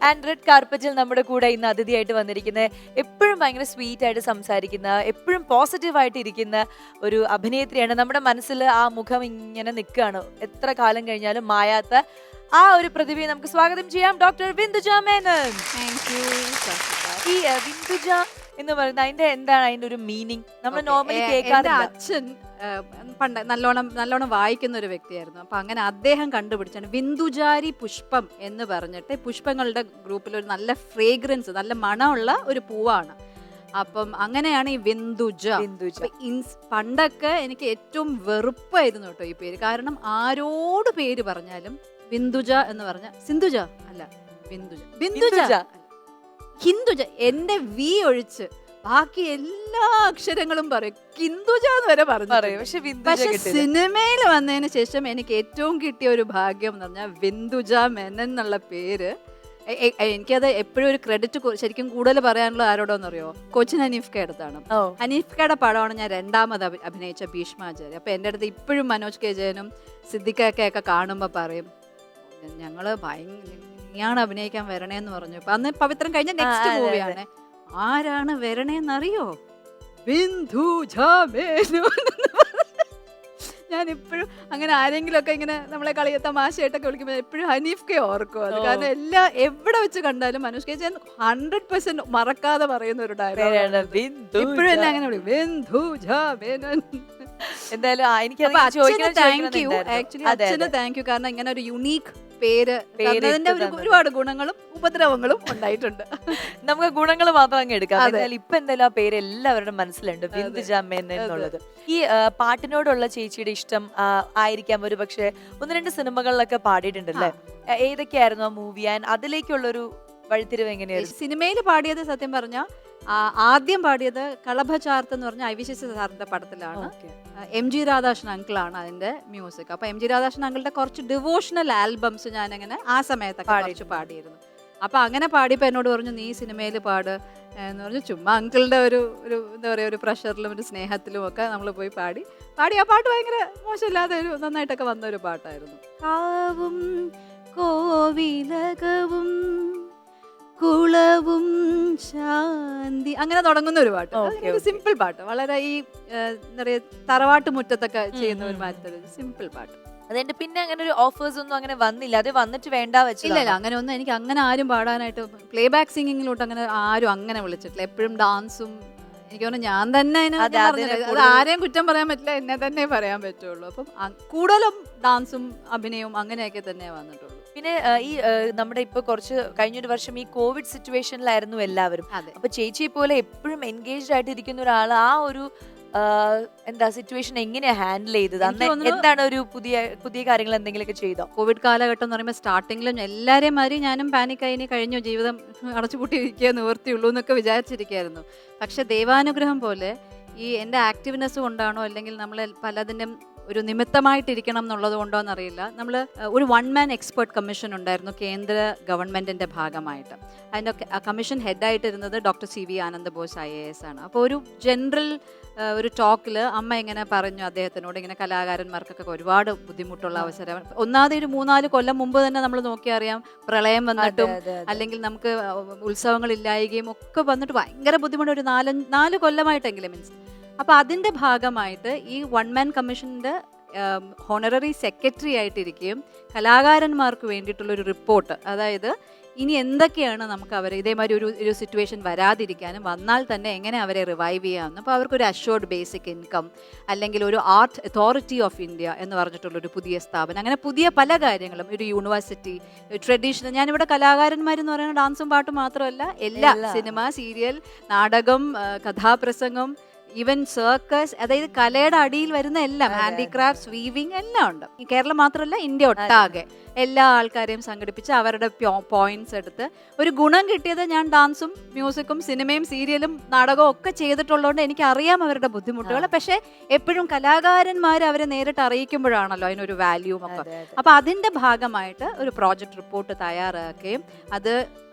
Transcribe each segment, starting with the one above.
And red കാർപ്പറ്റിൽ നമ്മുടെ കൂടെ ഇന്ന് അതിഥിയായിട്ട് വന്നിരിക്കുന്ന എപ്പോഴും ഭയങ്കര സ്വീറ്റ് ആയിട്ട് സംസാരിക്കുന്ന എപ്പോഴും പോസിറ്റീവായിട്ട് ഇരിക്കുന്ന ഒരു അഭിനേത്രിയാണ്. നമ്മുടെ മനസ്സിൽ ആ മുഖം ഇങ്ങനെ നിൽക്കുകയാണ്, എത്ര കാലം കഴിഞ്ഞാലും മായാത്ത ആ ഒരു പ്രതിഭയെ നമുക്ക് സ്വാഗതം ചെയ്യാം. ഡോക്ടർ ബിന്ദുജ മേനോൻ. ഈ ബിന്ദുജ എന്ന് പറയുന്നത് എന്താണ് അതിന്റെ ഒരു മീനിങ്? നമ്മൾ നോർമലി കേൾക്കാറില്ല. അച്ഛൻ പണ്ട് നല്ലോണം വായിക്കുന്ന ഒരു വ്യക്തിയായിരുന്നു. അപ്പൊ അങ്ങനെ അദ്ദേഹം കണ്ടുപിടിച്ചാണ് വിന്ദുജാരി പുഷ്പം എന്ന് പറഞ്ഞിട്ട്, പുഷ്പങ്ങളുടെ ഗ്രൂപ്പിൽ ഒരു നല്ല ഫ്രേഗ്രൻസ്, നല്ല മണമുള്ള ഒരു പൂവാണ്. അപ്പം അങ്ങനെയാണ് ഈ വിന്ദുജ. പണ്ടൊക്കെ എനിക്ക് ഏറ്റവും വെറുപ്പായിരുന്നു കേട്ടോ ഈ പേര്. കാരണം ആരോട് പേര് പറഞ്ഞാലും ബിന്ദുജ എന്ന് പറഞ്ഞ സിന്ധുജ അല്ല, ബിന്ദുജ ഹിന്ദുജ, എന്റെ വി ഒഴിച്ച് ബാക്കി എല്ലാ അക്ഷരങ്ങളും പറയും. കിന്ദുജ എന്ന് വരെ പറഞ്ഞു. പക്ഷെ സിനിമയിൽ വന്നതിന് ശേഷം എനിക്ക് ഏറ്റവും കിട്ടിയ ഒരു ഭാഗ്യം എന്ന് പറഞ്ഞാൽ വിന്ദുജ മെനൻ എന്നുള്ള പേര്. എനിക്കത് എപ്പോഴും ഒരു ക്രെഡിറ്റ് ശരിക്കും കൂടുതൽ പറയാനുള്ള ആരോടോന്നറിയോ, കൊച്ചിൻ ഹനീഫ്ക അടുത്താണ്. ഹനീഫ്കയുടെ പടമാണ് ഞാൻ രണ്ടാമത് അഭിനയിച്ച ഭീഷ്മാചാര്യ. അപ്പൊ എന്റെ അടുത്ത് ഇപ്പോഴും മനോജ് കെ ജയനും സിദ്ദിഖൊക്കെ കാണുമ്പോ പറയും, ഞങ്ങള് നീയാണ് അഭിനയിക്കാൻ വരണേന്ന് പറഞ്ഞു. അപ്പൊ അന്ന് പവിത്രം കഴിഞ്ഞ നെക്സ്റ്റ് മൂവിയാണ്. ആരാണ് വരണേന്നറിയോ? ബിന്ദുജ മേനോൻ. ഞാൻ ഇപ്പോഴും അങ്ങനെ ആരെങ്കിലും ഒക്കെ ഇങ്ങനെ നമ്മളെ തമാശയായിട്ടൊക്കെ വിളിക്കുമ്പോൾ എപ്പോഴും ഹനീഫ്കെ ഓർക്കും അത്. കാരണം എവിടെ വെച്ച് കണ്ടാലും മനോജ് കെ ജയൻ 100% മറക്കാതെ പറയുന്ന ഒരു ഡയലോഗ്. ഇപ്പോഴും എന്നെ അങ്ങനെ വിളിക്കും, ബിന്ദുജ മേനോൻ. എന്തായാലും അച്ഛന് താങ്ക് യു. കാരണം ഇങ്ങനെ ഒരു യുണീക്ക് പേര് ഒരുപാട് ഗുണങ്ങളും ഉപദ്രവങ്ങളും ഉണ്ടായിട്ടുണ്ട്. നമുക്ക് ഗുണങ്ങൾ മാത്രം അങ്ങ് എടുക്കാം. ഇപ്പൊ എന്തായാലും ആ പേര് എല്ലാവരുടെ മനസ്സിലുണ്ട്, ബിന്ദുജ മേനോൻ എന്നുള്ളത്. ഈ പാട്ടിനോടുള്ള ചേച്ചിയുടെ ഇഷ്ടം ആയിരിക്കാം ഒരു പക്ഷെ 1-2 സിനിമകളിലൊക്കെ പാടിയിട്ടുണ്ടല്ലേ? ഏതൊക്കെയായിരുന്നു ആ മൂവി? ആൻഡ് അതിലേക്കുള്ളൊരു വഴിത്തിരിവ് എങ്ങനെയായിരുന്നു? സിനിമയിൽ പാടിയത് സത്യം പറഞ്ഞ ആദ്യം പാടിയത് കളഭചാർത്ത് എന്ന് പറഞ്ഞ ഐ.വി. ശശി സാറിന്റെ പടത്തിലാണ്. എം.ജി. രാധാകൃഷ്ണൻ അങ്കിളാണ് അതിന്റെ മ്യൂസിക്. അപ്പൊ എം.ജി. രാധാകൃഷ്ണൻ അങ്കിളുടെ കുറച്ച് ഡിവോഷണൽ ആൽബംസ് ഞാൻ അങ്ങനെ ആ സമയത്തൊക്കെ കുറച്ച് പാടിയിരുന്നു. അപ്പൊ അങ്ങനെ പാടിയപ്പോ എന്നോട് പറഞ്ഞു, നീ സിനിമയിൽ പാട് എന്ന് പറഞ്ഞു. ചുമ്മാ അങ്കിളുടെ ഒരു എന്താ പറയാ, ഒരു പ്രഷറിലും ഒരു സ്നേഹത്തിലും ഒക്കെ നമ്മൾ പോയി പാടി. ആ പാട്ട് ഭയങ്കര മോശമില്ലാതെ ഒരു നന്നായിട്ടൊക്കെ വന്ന ഒരു പാട്ടായിരുന്നു. കാവും കോവിലകവും കുളവും ശാന്തി, അങ്ങനെ തുടങ്ങുന്ന ഒരു പാട്ട്. സിമ്പിൾ പാട്ട്, വളരെ ഈ എന്താ പറയാ തറവാട്ട് മുറ്റത്തൊക്കെ ചെയ്യുന്ന ഒരു മാറ്റൊരു സിമ്പിൾ പാട്ട്. അതുകൊണ്ട് പിന്നെ അങ്ങനെ ഒരു ഓഫേഴ്സ് ഒന്നും അങ്ങനെ വന്നില്ല, അത് വന്നിട്ട് വേണ്ട വെച്ചില്ല. ഇല്ല, അങ്ങനെ ഒന്നും എനിക്ക് അങ്ങനെ ആരും പാടാനായിട്ട് പ്ലേ ബാക്ക് സിംഗിങ്ങിലോട്ട് അങ്ങനെ ആരും അങ്ങനെ വിളിച്ചിട്ടില്ല. എപ്പോഴും ഡാൻസും എനിക്ക് തോന്നുന്നു ഞാൻ തന്നെ അത് ആരെയും കുറ്റം പറയാൻ പറ്റില്ല, എന്നെ തന്നെ പറയാൻ പറ്റുള്ളൂ. അപ്പം കൂടുതലും ഡാൻസും അഭിനയവും അങ്ങനെയൊക്കെ തന്നെ വന്നിട്ടുള്ളൂ. പിന്നെ ഈ നമ്മുടെ ഇപ്പൊ കുറച്ച് കഴിഞ്ഞൊരു വർഷം ഈ കോവിഡ് സിറ്റുവേഷനിലായിരുന്നു എല്ലാവരും. അപ്പൊ ചേച്ചിയെ പോലെ എപ്പോഴും എൻഗേജ്ഡ് ആയിട്ട് ഇരിക്കുന്ന ഒരാൾ ആ ഒരു എന്താ സിറ്റുവേഷൻ എങ്ങനെയാ ഹാൻഡിൽ ചെയ്തത്? എന്താണ് ഒരു പുതിയ കാര്യങ്ങൾ എന്തെങ്കിലുമൊക്കെ ചെയ്തോ? കോവിഡ് കാലഘട്ടം എന്ന് പറയുമ്പോൾ സ്റ്റാർട്ടിങ്ങിലും എല്ലാവരെയും മാതിരി ഞാനും പാനിക്കായി കഴിഞ്ഞു, ജീവിതം അടച്ചുപൂട്ടിയിരിക്കുക നിവർത്തിയുള്ളൂ എന്നൊക്കെ വിചാരിച്ചിരിക്കുകയായിരുന്നു. പക്ഷെ ദൈവാനുഗ്രഹം പോലെ ഈ എൻ്റെ ആക്റ്റീവ്നെസ് കൊണ്ടാണോ അല്ലെങ്കിൽ നമ്മൾ പലതിനും ഒരു നിമിത്തമായിട്ടിരിക്കണം എന്നുള്ളത് കൊണ്ടോ എന്നറിയില്ല, നമ്മൾ ഒരു 1-man എക്സ്പേർട്ട് കമ്മീഷൻ ഉണ്ടായിരുന്നു കേന്ദ്ര ഗവൺമെന്റിന്റെ ഭാഗമായിട്ട്. അതിൻ്റെ കമ്മീഷൻ ഹെഡായിട്ടിരുന്നത് doctor CV Anand Bose IAS ആണ്. അപ്പോൾ ഒരു ജനറൽ ഒരു ടോക്കിൽ അമ്മ ഇങ്ങനെ പറഞ്ഞു അദ്ദേഹത്തിനോട്, ഇങ്ങനെ കലാകാരന്മാർക്കൊക്കെ ഒരുപാട് ബുദ്ധിമുട്ടുള്ള അവസരം. ഒന്നാമത് ഒരു 3-4 കൊല്ലം മുമ്പ് തന്നെ നമ്മൾ നോക്കിയറിയാം, പ്രളയം വന്നിട്ടും അല്ലെങ്കിൽ നമുക്ക് ഉത്സവങ്ങളില്ലായികയും ഒക്കെ വന്നിട്ട് ഭയങ്കര ബുദ്ധിമുട്ട് ഒരു 4 കൊല്ലമായിട്ടെങ്കിലും മീൻസ്. അപ്പൊ അതിന്റെ ഭാഗമായിട്ട് ഈ 1-man കമ്മീഷന്റെ ഹോണററി സെക്രട്ടറി ആയിട്ടിരിക്കുകയും കലാകാരന്മാർക്ക് വേണ്ടിയിട്ടുള്ള ഒരു റിപ്പോർട്ട്, അതായത് ഇനി എന്തൊക്കെയാണ് നമുക്ക് അവരെ ഇതേമാതിരി ഒരു സിറ്റുവേഷൻ വരാതിരിക്കാനും വന്നാൽ തന്നെ എങ്ങനെ അവരെ റിവൈവ് ചെയ്യാമെന്ന്. അപ്പോൾ അവർക്കൊരു അഷ്വർഡ് ബേസിക് ഇൻകം, അല്ലെങ്കിൽ ഒരു ആർട്ട് അതോറിറ്റി ഓഫ് ഇന്ത്യ എന്ന് പറഞ്ഞിട്ടുള്ളൊരു പുതിയ സ്ഥാപനം, അങ്ങനെ പുതിയ പല കാര്യങ്ങളും, ഒരു യൂണിവേഴ്സിറ്റി, ട്രഡീഷണൽ. ഞാനിവിടെ കലാകാരന്മാരെന്ന് പറയുന്നത് ഡാൻസും പാട്ടും മാത്രമല്ല, എല്ലാ സിനിമ, സീരിയൽ, നാടകം, കഥാപ്രസംഗം, ഈവൻ സർക്കസ്, അതായത് കലയുടെ അടിയിൽ വരുന്ന എല്ലാം, ഹാൻഡിക്രാഫ്റ്റ്സ്, വീവിങ് എല്ലാം ഉണ്ട്. ഈ കേരളം മാത്രമല്ല, ഇന്ത്യ ഒട്ടാകെ എല്ലാ ആൾക്കാരെയും സംഘടിപ്പിച്ച് അവരുടെ പോയിന്റ്സ് എടുത്ത് ഒരു ഗുണം കിട്ടിയത് ഞാൻ ഡാൻസും മ്യൂസിക്കും സിനിമയും സീരിയലും നാടകവും ഒക്കെ ചെയ്തിട്ടുള്ളതുകൊണ്ട് എനിക്കറിയാം അവരുടെ ബുദ്ധിമുട്ടുകൾ. പക്ഷെ എപ്പോഴും കലാകാരന്മാർ അവരെ നേരിട്ട് അറിയിക്കുമ്പോഴാണല്ലോ അതിനൊരു വാല്യൂം ഒക്കെ. അപ്പൊ അതിന്റെ ഭാഗമായിട്ട് ഒരു പ്രോജക്റ്റ് റിപ്പോർട്ട് തയ്യാറാക്കുകയും അത്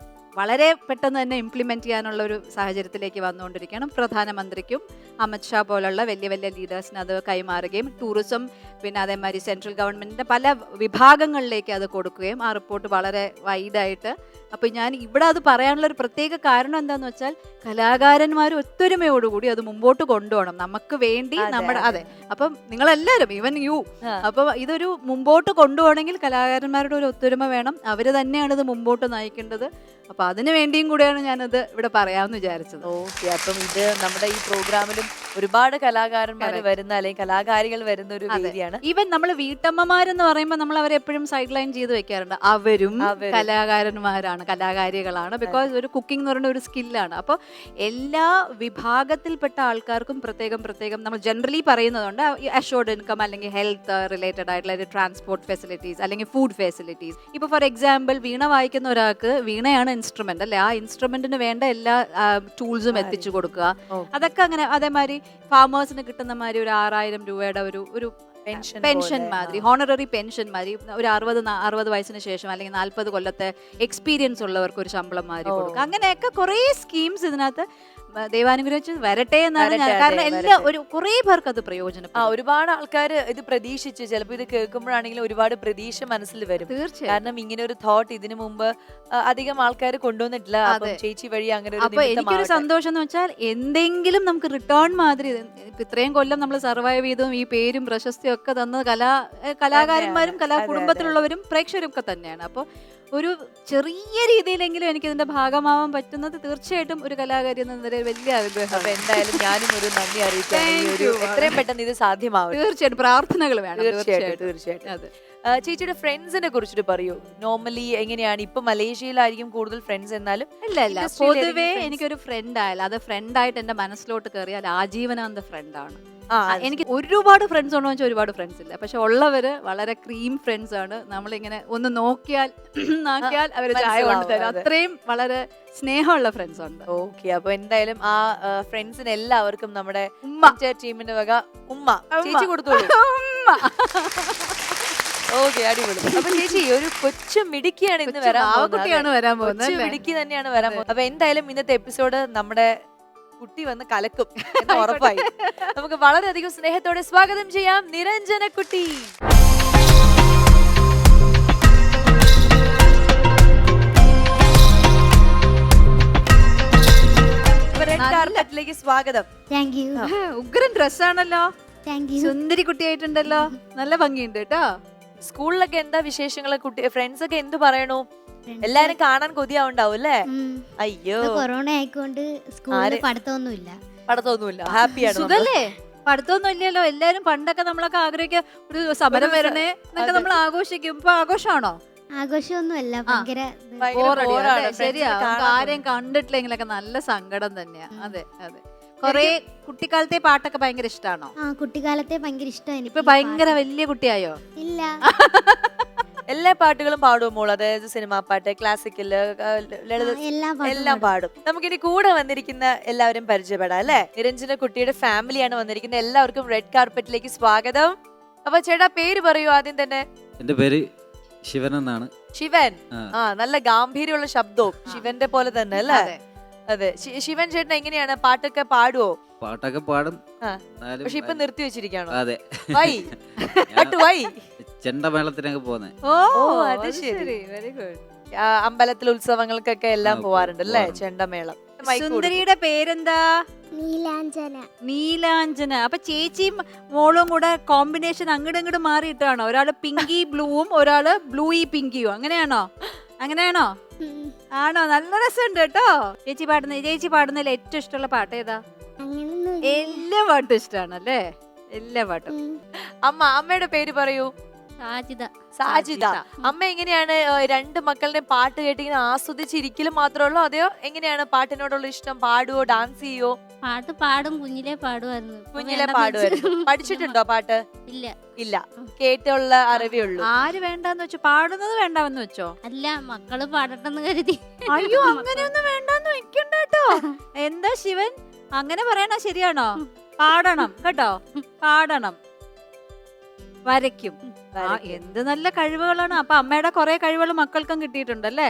വളരെ പെട്ടെന്ന് തന്നെ ഇംപ്ലിമെന്റ് ചെയ്യാനുള്ള ഒരു സാഹചര്യത്തിലേക്ക് വന്നുകൊണ്ടിരിക്കുകയാണ്. പ്രധാനമന്ത്രിക്കും അമിത്ഷാ പോലുള്ള വലിയ വലിയ ലീഡേഴ്സിന് അത് കൈമാറുകയും ടൂറിസം പിന്നെ അതേമാതിരി സെൻട്രൽ ഗവൺമെന്റിന്റെ പല വിഭാഗങ്ങളിലേക്ക് അത് കൊടുക്കുകയും ആ റിപ്പോർട്ട് വളരെ വൈഡായിട്ട്. അപ്പൊ ഞാൻ ഇവിടെ അത് പറയാനുള്ള ഒരു പ്രത്യേക കാരണം എന്താന്ന് വെച്ചാൽ കലാകാരന്മാർ ഒത്തൊരുമയോടുകൂടി അത് മുമ്പോട്ട് കൊണ്ടുപോകണം നമുക്ക് വേണ്ടി നമ്മുടെ. അതെ, അപ്പം നിങ്ങളെല്ലാവരും ഈവൻ യു, അപ്പൊ ഇതൊരു മുമ്പോട്ട് കൊണ്ടുപോകണമെങ്കിൽ കലാകാരന്മാരുടെ ഒരു ഒത്തൊരുമ വേണം. അവര് തന്നെയാണ് ഇത് മുമ്പോട്ട് നയിക്കേണ്ടത്. അപ്പൊ അതിനു വേണ്ടിയും കൂടെയാണ് ഞാനത് ഇവിടെ പറയാമെന്ന് വിചാരിച്ചത്. ഓക്കെ, അപ്പം ഇത് നമ്മുടെ ഈ പ്രോഗ്രാമിലും ഒരുപാട് കലാകാരന്മാർ വരുന്ന അല്ലെങ്കിൽ കലാകാരികൾ വരുന്ന ഒരു വേദിയാണ്. ഈവൻ നമ്മൾ വീട്ടമ്മമാരെന്ന് പറയുമ്പോൾ നമ്മൾ അവരെ എപ്പോഴും സൈഡ് ലൈൻ ചെയ്ത് വെക്കാറുണ്ട്. അവരും കലാകാരന്മാരാണ്, കലാകാരികളാണ്. ബിക്കോസ് ഒരു കുക്കിംഗ് എന്ന് പറയുന്ന ഒരു സ്കില്ലാണ്. അപ്പോൾ എല്ലാ വിഭാഗത്തിൽപ്പെട്ട ആൾക്കാർക്കും പ്രത്യേകം പ്രത്യേകം നമ്മൾ ജനറലി പറയുന്നതുകൊണ്ട് അഷ്യോർഡ് ഇൻകം അല്ലെങ്കിൽ ഹെൽത്ത് റിലേറ്റഡ് ആയിട്ടുള്ള ട്രാൻസ്പോർട്ട് ഫെസിലിറ്റീസ് അല്ലെങ്കിൽ ഫുഡ് ഫെസിലിറ്റീസ്. ഇപ്പൊ ഫോർ എക്സാമ്പിൾ വീണ വായിക്കുന്ന ഒരാൾക്ക് വീണയാണ് ഇൻസ്ട്രുമെന്റ് അല്ലെ, ആ ഇൻസ്ട്രുമെന്റിന് വേണ്ട എല്ലാ ടൂൾസും എത്തിച്ചു കൊടുക്കുക. അതൊക്കെ അങ്ങനെ. അതേമാതിരി ഫാമേഴ്സിന് കിട്ടുന്ന മാതിരി ഒരു 6000 രൂപയുടെ ഒരു പെൻഷൻ മാതിരി, ഹോണററി പെൻഷൻ മാതിരി ഒരു 60 വയസ്സിന് ശേഷം അല്ലെങ്കിൽ 40 കൊല്ലത്തെ എക്സ്പീരിയൻസ് ഉള്ളവർക്ക് ഒരു ശമ്പളം മാതിരി കൊടുക്കുക. അങ്ങനെയൊക്കെ കുറെ സ്കീംസ് ഇതിനകത്ത് ദൈവാനുഗ്രഹിച്ച് വരട്ടെ എന്നാണ് ഞാൻ. കാരണം എല്ലാ ഒരു കുറെ പേർക്ക് അത് പ്രയോജനം. ഒരുപാട് ആൾക്കാർ ഇത് പ്രതീക്ഷിച്ച് ചിലപ്പോൾ ഇത് കേൾക്കുമ്പോഴാണെങ്കിലും ഒരുപാട് പ്രതീക്ഷ മനസ്സിൽ വരും. തീർച്ചയായും. കാരണം ഇങ്ങനെ ഒരു തോട്ട് ഇതിനു മുമ്പ് അധികം ആൾക്കാർ കൊണ്ടുവന്നിട്ടില്ല. ചേച്ചി വഴി അങ്ങനെ. അപ്പൊ എനിക്കൊരു സന്തോഷം എന്ന് വെച്ചാൽ എന്തെങ്കിലും നമുക്ക് റിട്ടേൺ മാതിരി ഇത്രയും കൊല്ലം നമ്മൾ സർവൈവ് ചെയ്തതും ഈ പേരും പ്രശസ്തിയും ഒക്കെ തന്നത് കലാകാരന്മാരും കലാകുടുംബത്തിലുള്ളവരും പ്രേക്ഷകരും ഒക്കെ തന്നെയാണ്. അപ്പോൾ ഒരു ചെറിയ രീതിയിലെങ്കിലും എനിക്ക് ഇതിന്റെ ഭാഗമാവാൻ പറ്റുന്നത് തീർച്ചയായിട്ടും ഒരു കലാകാരി എന്ന നിലയിൽ വലിയ ആഗ്രഹം. അപ്പൊ എന്തായാലും ഞാനും ഒരു നന്ദി അറിയിക്കാം. എത്രയും പെട്ടെന്ന് ഇത് സാധ്യമാവും. തീർച്ചയായിട്ടും പ്രാർത്ഥനകൾ വേണം. തീർച്ചയായിട്ടും. അതെ. ചേച്ചിയുടെ ഫ്രണ്ട്സിനെ കുറിച്ചിട്ട് പറയൂ. നോർമലി എങ്ങനെയാണ്? ഇപ്പൊ മലേഷ്യയിലായിരിക്കും കൂടുതൽ ഫ്രണ്ട്സ്, എന്നാലും അല്ല പൊതുവേ എനിക്കൊരു ഫ്രണ്ട് ആയാലും അത് ഫ്രണ്ടായിട്ട് എന്റെ മനസ്സിലോട്ട് കയറിയാൽ ആജീവനാന്ത ഫ്രണ്ടാണ്. എനിക്ക് ഒരുപാട് ഫ്രണ്ട്സ് ഉണ്ടോ വെച്ചാൽ ഒരുപാട് ഫ്രണ്ട്സ് ഇല്ല. പക്ഷെ ഉള്ളവര് വളരെ ക്രീം ഫ്രണ്ട്സ് ആണ്. നമ്മളിങ്ങനെ ഒന്ന് നോക്കിയാൽ അവര് ചായ കൊണ്ടുതരാം. അത്രയും വളരെ സ്നേഹമുള്ള ഫ്രണ്ട്സ് ഉണ്ട്. ഓക്കെ, അപ്പൊ എന്തായാലും ആ ഫ്രണ്ട്സിന് എല്ലാവർക്കും നമ്മുടെ ടീമിന്റെ വക ഉമ്മ ചേച്ചി കൊടുത്തോളൂ. ഓക്കെ, അടിപൊളി. അപ്പൊ ചേച്ചി ഒരു കൊച്ചു മിടുക്കിയാണ് ഇന്ന് വരാൻ പോകുന്നത്. മിടുക്കി തന്നെയാണ് വരാൻ പോകുന്നത്. അപ്പൊ എന്തായാലും ഇന്നത്തെ എപ്പിസോഡ് നമ്മുടെ കുട്ടി വന്ന് കലക്കും എന്ന് ഉറപ്പായി. നമുക്ക് വളരെയധികം സ്നേഹത്തോടെ സ്വാഗതം ചെയ്യാം നിരഞ്ജന കുട്ടി. റെഡ് കാർപ്പറ്റിലേക്ക് സ്വാഗതം. ഉഗ്രൻ ഡ്രസ്സാണല്ലോ, സുന്ദരി കുട്ടിയായിട്ടുണ്ടല്ലോ, നല്ല ഭംഗിയുണ്ട് കേട്ടോ. സ്കൂളിലൊക്കെ എന്താ വിശേഷങ്ങള്? കുട്ടി ഫ്രണ്ട്സ് ഒക്കെ എന്ത് പറയണു? എല്ലാരും കാണാൻ കൊതിയാവുണ്ടാവും അല്ലേ? അയ്യോ, കൊറോണ ആയിക്കൊണ്ട് സ്കൂളിൽ പഠിത്തമൊന്നുമില്ല. ഹാപ്പിയാണ്. സുഖല്ലേ? പഠിത്തമൊന്നും ഇല്ലല്ലോ. എല്ലാരും പണ്ടൊക്കെ നമ്മളൊക്കെ ആഗ്രഹിക്കുക ഒരു സമരം വരണേ എന്നൊക്കെ നമ്മൾ ആഘോഷിക്കും. ഇപ്പൊ ആഘോഷമാണോ? ആഘോഷമൊന്നുമല്ല, ഭയങ്കര ശരിയാ. ആരെയും കണ്ടിട്ടില്ലെങ്കിലൊക്കെ നല്ല സങ്കടം തന്നെയാ. അതെ അതെ. കൊറേ കുട്ടിക്കാലത്തെ പാട്ടൊക്കെ ഭയങ്കര ഇഷ്ടാണോ? കുട്ടിക്കാലത്തെ ഭയങ്കര ഇഷ്ടമാണ്. ഇപ്പൊ ഭയങ്കര വലിയ കുട്ടിയായോ? ഇല്ല. എല്ലാ പാട്ടുകളും പാടും മോൾ? അതായത് സിനിമാ പാട്ട്, ക്ലാസിക്കല്, എല്ലാം പാടും. നമുക്കിനി കൂടെ വന്നിരിക്കുന്ന എല്ലാവരും പരിചയപ്പെടാം അല്ലെ? നിരഞ്ജന കുട്ടിയുടെ ഫാമിലിയാണ് വന്നിരിക്കുന്നത്. എല്ലാവർക്കും റെഡ് കാർപ്പറ്റിലേക്ക് സ്വാഗതം. അപ്പൊ ചേട്ടാ പേര് പറയൂ ആദ്യം തന്നെ. എന്റെ പേര് ശിവൻ എന്നാണ്. ശിവൻ. നല്ല ഗാംഭീര്യമുള്ള ശബ്ദവും ശിവന്റെ പോലെ തന്നെ അല്ലേ? അതെ. ശിവൻ ചേട്ടൻ എങ്ങനെയാണ്? പാട്ടൊക്കെ പാടുവോ? പാട്ടൊക്കെ പാടും, പക്ഷെ ഇപ്പൊ നിർത്തി വെച്ചിരിക്കാണോ? അതെ. ചെണ്ടമേളത്തിനൊക്കെ പോന്നെ. ഓ, അത് ശരി. Very good. അമ്പലത്തിൽ ഉത്സവങ്ങൾക്കൊക്കെ എല്ലാം പോവാറുണ്ട് അല്ലേ? ചെണ്ടമേളം. സുന്ദരിയുടെ പേരെന്താ? നീലാഞ്ജന. നീലാഞ്ജന. അപ്പൊ ചേച്ചിയും മോളും കൂടെ കോമ്പിനേഷൻ അങ്ങോട്ടും മാറിയിട്ടാണോ? ഒരാള് പിങ്കി ബ്ലൂവും ഒരാള് ബ്ലൂയി പിങ്കിയും, അങ്ങനെയാണോ? അങ്ങനെയാണോ? ആണോ? നല്ല രസമുണ്ട് കേട്ടോ. ചേച്ചി പാടുന്നതിൽ ഏറ്റവും ഇഷ്ടമുള്ള പാട്ട് ഏതാ? എല്ലാ പാട്ടും ഇഷ്ടമാണല്ലേ? എല്ലാ പാട്ടും. അമ്മയുടെ പേര് പറയൂ. സാജിദ. അമ്മ എങ്ങനെയാണ് രണ്ട് മക്കളുടെ പാട്ട് കേട്ടിങ്ങനെ ആസ്വദിച്ചിരിക്കലും മാത്രമേ ഉള്ളൂ, അതെയോ എങ്ങനെയാണ് പാട്ടിനോടുള്ള ഇഷ്ടം? പാടുവോ, ഡാൻസ് ചെയ്യോ? പാട്ട് പാടും. കുഞ്ഞിലെ പാടുമായിരുന്നു. പഠിച്ചിട്ടുണ്ടോ പാട്ട്? ഇല്ല, കേട്ടുള്ള അറിവേ ഉള്ളൂ. ആര് വേണ്ടെന്ന് വെച്ചോ? പാടുന്നത് വേണ്ടാന്ന് വെച്ചോ? അല്ല, മക്കള് പാടട്ടെന്ന് കരുതി. അയ്യോ, അങ്ങനെയൊന്നും വേണ്ടെന്ന് വെക്കണ്ട കേട്ടോ. എന്താ ശിവൻ അങ്ങനെ പറയണ? ശരിയാണോ? പാടണം കേട്ടോ, പാടണം, വരയ്ക്കും. എന്ത് നല്ല കഴിവുകളാണ്. അപ്പൊ അമ്മയുടെ കുറെ കഴിവുകൾ മക്കൾക്കും കിട്ടിയിട്ടുണ്ടല്ലേ?